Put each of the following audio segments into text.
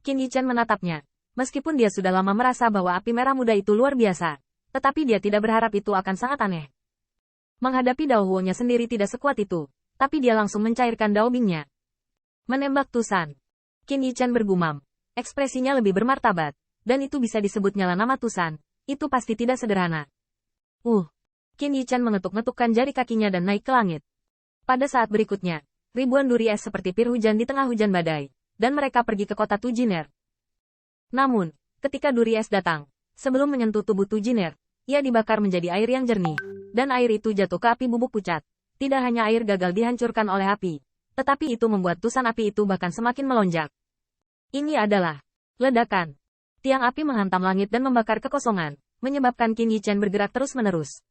Qin Yichen menatapnya. Meskipun dia sudah lama merasa bahwa api merah muda itu luar biasa, tetapi dia tidak berharap itu akan sangat aneh. Menghadapi Dao Huo-nya sendiri tidak sekuat itu, tapi dia langsung mencairkan Dao Bing-nya. Menembak Tusan. Qin Yichen bergumam. Ekspresinya lebih bermartabat, dan itu bisa disebut nyala nama Tusan. Itu pasti tidak sederhana. Qin Yichen mengetuk-ngetukkan jari kakinya dan naik ke langit. Pada saat berikutnya, ribuan duri es seperti pir hujan di tengah hujan badai, dan mereka pergi ke kota Tujiner. Namun, ketika duri es datang, sebelum menyentuh tubuh Tujiner, ia dibakar menjadi air yang jernih, dan air itu jatuh ke api bubuk pucat. Tidak hanya air gagal dihancurkan oleh api, tetapi itu membuat tusan api itu bahkan semakin melonjak. Ini adalah ledakan. Tiang api menghantam langit dan membakar kekosongan, menyebabkan Qin Yichen bergerak terus-menerus.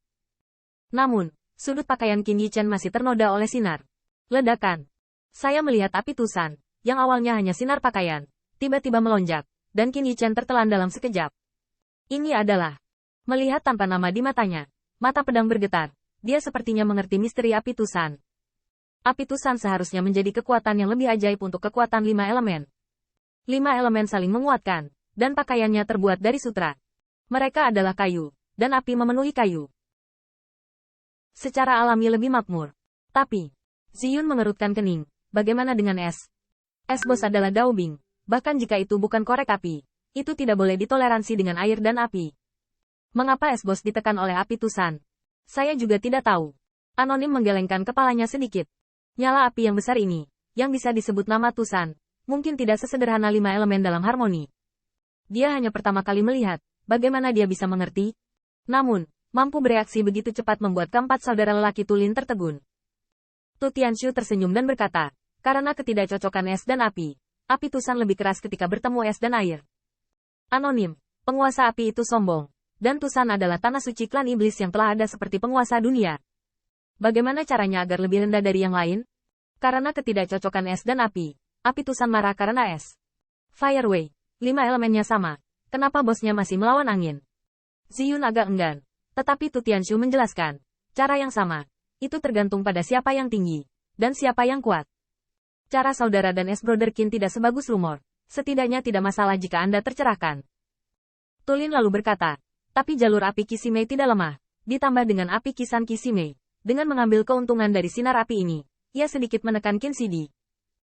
Namun, sudut pakaian Qin Yichen masih ternoda oleh sinar. Ledakan. Saya melihat api tusan, yang awalnya hanya sinar pakaian, tiba-tiba melonjak, dan Qin Yichen tertelan dalam sekejap. Ini adalah melihat tanpa nama di matanya. Mata pedang bergetar. Dia sepertinya mengerti misteri api tusan. Api tusan seharusnya menjadi kekuatan yang lebih ajaib untuk kekuatan 5 elemen. 5 elemen saling menguatkan, dan pakaiannya terbuat dari sutra. Mereka adalah kayu, dan api memenuhi kayu. Secara alami lebih makmur. Tapi, Ziyun mengerutkan kening. Bagaimana dengan es? Es bos adalah Dao Bing. Bahkan jika itu bukan korek api, itu tidak boleh ditoleransi dengan air dan api. Mengapa es bos ditekan oleh api tusan? Saya juga tidak tahu. Anonim menggelengkan kepalanya sedikit. Nyala api yang besar ini, yang bisa disebut nama tusan, mungkin tidak sesederhana 5 elemen dalam harmoni. Dia hanya pertama kali melihat, bagaimana dia bisa mengerti. Namun, mampu bereaksi begitu cepat membuat keempat saudara lelaki Tulin tertegun. Tu Tianshu tersenyum dan berkata, karena ketidakcocokan es dan api tusan lebih keras ketika bertemu es dan air. Anonim, penguasa api itu sombong, dan tusan adalah tanah suci klan iblis yang telah ada seperti penguasa dunia. Bagaimana caranya agar lebih rendah dari yang lain? Karena ketidakcocokan es dan api tusan marah karena es. Fireway, 5 elemennya sama, kenapa bosnya masih melawan angin? Ziyun agak enggan, tetapi Tu Tianshu menjelaskan, cara yang sama, itu tergantung pada siapa yang tinggi, dan siapa yang kuat. Cara saudara dan es Brother Qin tidak sebagus rumor. Setidaknya tidak masalah jika Anda tercerahkan. Tulin lalu berkata, tapi jalur api Kisimei tidak lemah. Ditambah dengan api Kisan Kisimei. Dengan mengambil keuntungan dari sinar api ini, ia sedikit menekan Qin Sidi.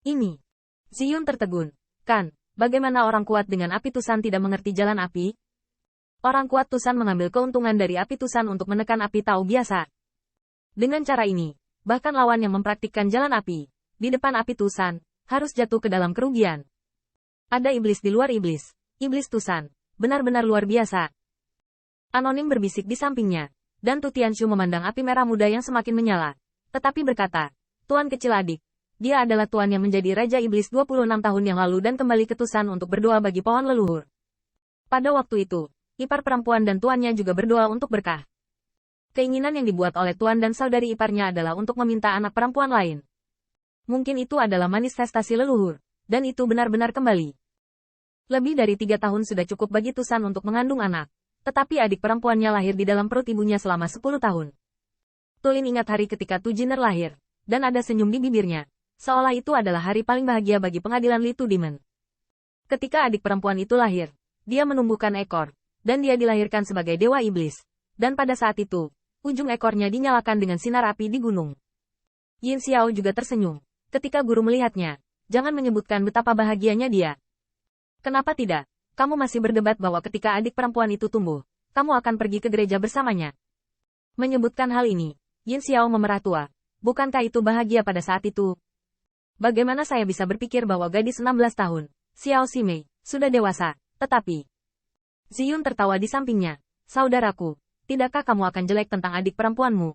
Ini. Ziyun tertegun. Kan, bagaimana orang kuat dengan api tusan tidak mengerti jalan api? Orang kuat tusan mengambil keuntungan dari api tusan untuk menekan api Tao biasa. Dengan cara ini, bahkan lawan yang mempraktikkan jalan api di depan api tusan, harus jatuh ke dalam kerugian. Ada iblis di luar iblis. Iblis tusan. Benar-benar luar biasa. Anonim berbisik di sampingnya. Dan Tu Tianshu memandang api merah muda yang semakin menyala. Tetapi berkata, Tuan kecil adik. Dia adalah tuan yang menjadi Raja Iblis 26 tahun yang lalu dan kembali ke Tusan untuk berdoa bagi pohon leluhur. Pada waktu itu, ipar perempuan dan tuannya juga berdoa untuk berkah. Keinginan yang dibuat oleh tuan dan saudari iparnya adalah untuk meminta anak perempuan lain. Mungkin itu adalah manifestasi leluhur, dan itu benar-benar kembali. Lebih dari 3 tahun sudah cukup bagi Tusan untuk mengandung anak, tetapi adik perempuannya lahir di dalam perut ibunya selama 10 tahun. Tulin ingat hari ketika Tujiner lahir, dan ada senyum di bibirnya, seolah itu adalah hari paling bahagia bagi pengadilan Litu Demon. Ketika adik perempuan itu lahir, dia menumbuhkan ekor, dan dia dilahirkan sebagai dewa iblis, dan pada saat itu, ujung ekornya dinyalakan dengan sinar api di gunung. Yin Xiao juga tersenyum. Ketika guru melihatnya, jangan menyebutkan betapa bahagianya dia. Kenapa tidak? Kamu masih berdebat bahwa ketika adik perempuan itu tumbuh, kamu akan pergi ke gereja bersamanya. Menyebutkan hal ini, Yin Xiao memerah tua. Bukankah itu bahagia pada saat itu? Bagaimana saya bisa berpikir bahwa gadis 16 tahun, Xiao Ximei, sudah dewasa, tetapi... Ziyun tertawa di sampingnya. Saudaraku, tidakkah kamu akan jelek tentang adik perempuanmu?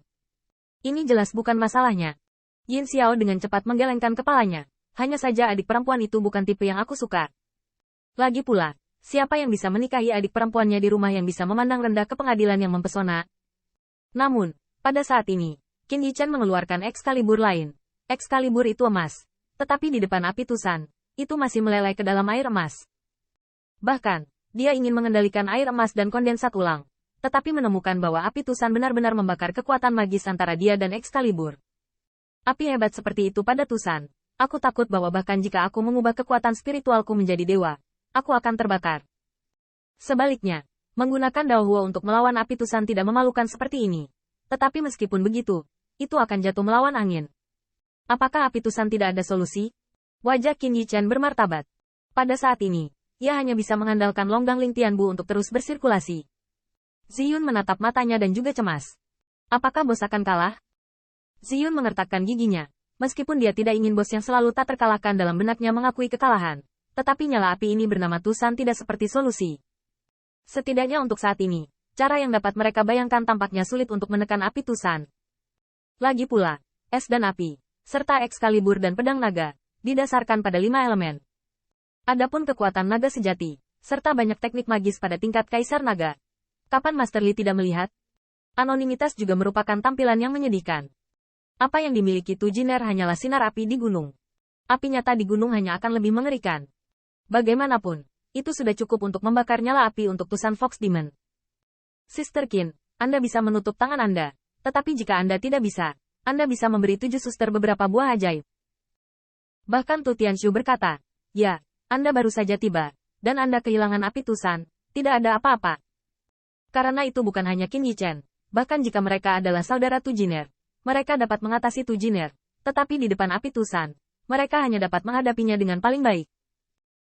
Ini jelas bukan masalahnya. Yin Xiao dengan cepat menggelengkan kepalanya. Hanya saja adik perempuan itu bukan tipe yang aku suka. Lagi pula, siapa yang bisa menikahi adik perempuannya di rumah yang bisa memandang rendah ke pengadilan yang mempesona? Namun, pada saat ini, Qin Yichen mengeluarkan Excalibur lain. Excalibur itu emas. Tetapi di depan api tusan, itu masih meleleh ke dalam air emas. Bahkan, dia ingin mengendalikan air emas dan kondensat ulang. Tetapi menemukan bahwa api tusan benar-benar membakar kekuatan magis antara dia dan Excalibur. Api hebat seperti itu pada Tusan. Aku takut bahwa bahkan jika aku mengubah kekuatan spiritualku menjadi dewa, aku akan terbakar. Sebaliknya, menggunakan Daohuo untuk melawan api Tusan tidak memalukan seperti ini. Tetapi meskipun begitu, itu akan jatuh melawan angin. Apakah api Tusan tidak ada solusi? Wajah Qin Yichen bermartabat. Pada saat ini, ia hanya bisa mengandalkan Longgang Ling Tianbu untuk terus bersirkulasi. Ziyun menatap matanya dan juga cemas. Apakah bos akan kalah? Ziyun mengertakkan giginya. Meskipun dia tidak ingin bos yang selalu tak terkalahkan dalam benaknya mengakui kekalahan. Tetapi nyala api ini bernama Tusan tidak seperti solusi. Setidaknya untuk saat ini, cara yang dapat mereka bayangkan tampaknya sulit untuk menekan api Tusan. Lagi pula, es dan api, serta Excalibur dan pedang naga, didasarkan pada 5 elemen. Adapun kekuatan naga sejati, serta banyak teknik magis pada tingkat Kaisar Naga. Kapan Master Li tidak melihat? Anonimitas juga merupakan tampilan yang menyedihkan. Apa yang dimiliki Tu Jiner hanyalah sinar api di gunung. Api nyata di gunung hanya akan lebih mengerikan. Bagaimanapun, itu sudah cukup untuk membakar nyala api untuk Tusan Fox Demon. Sister Qin, Anda bisa menutup tangan Anda. Tetapi jika Anda tidak bisa, Anda bisa memberi 7 suster beberapa buah ajaib. Bahkan Tu Tianshu berkata, ya, Anda baru saja tiba, dan Anda kehilangan api Tusan, tidak ada apa-apa. Karena itu bukan hanya Qin Yichen. Bahkan jika mereka adalah saudara Tu Jiner, mereka dapat mengatasi Tu Jiner, tetapi di depan api Tusan, mereka hanya dapat menghadapinya dengan paling baik.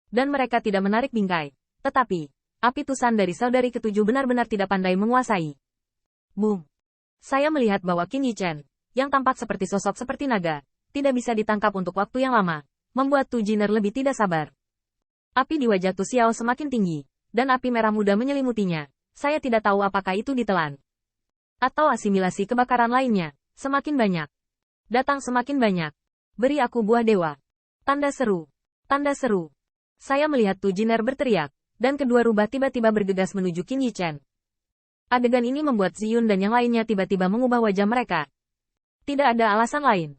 Dan mereka tidak menarik bingkai. Tetapi, api Tusan dari saudari ketujuh benar-benar tidak pandai menguasai. Boom. Saya melihat bahwa Qin Yichen, yang tampak seperti sosok seperti naga, tidak bisa ditangkap untuk waktu yang lama, membuat Tu Jiner lebih tidak sabar. Api di wajah Tu Xiao semakin tinggi, dan api merah muda menyelimutinya. Saya tidak tahu apakah itu ditelan atau asimilasi kebakaran lainnya. Semakin banyak. Datang semakin banyak. Beri aku buah dewa. Tanda seru. Tanda seru. Saya melihat Tu Jiner berteriak, dan kedua rubah tiba-tiba bergegas menuju Qin Yichen. Adegan ini membuat Ziyun dan yang lainnya tiba-tiba mengubah wajah mereka. Tidak ada alasan lain.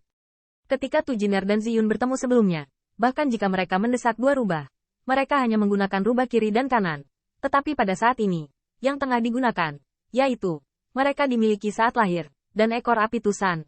Ketika Tu Jiner dan Ziyun bertemu sebelumnya, bahkan jika mereka mendesak dua rubah, mereka hanya menggunakan rubah kiri dan kanan. Tetapi pada saat ini, yang tengah digunakan, yaitu mereka dimiliki saat lahir, dan ekor api Tusan.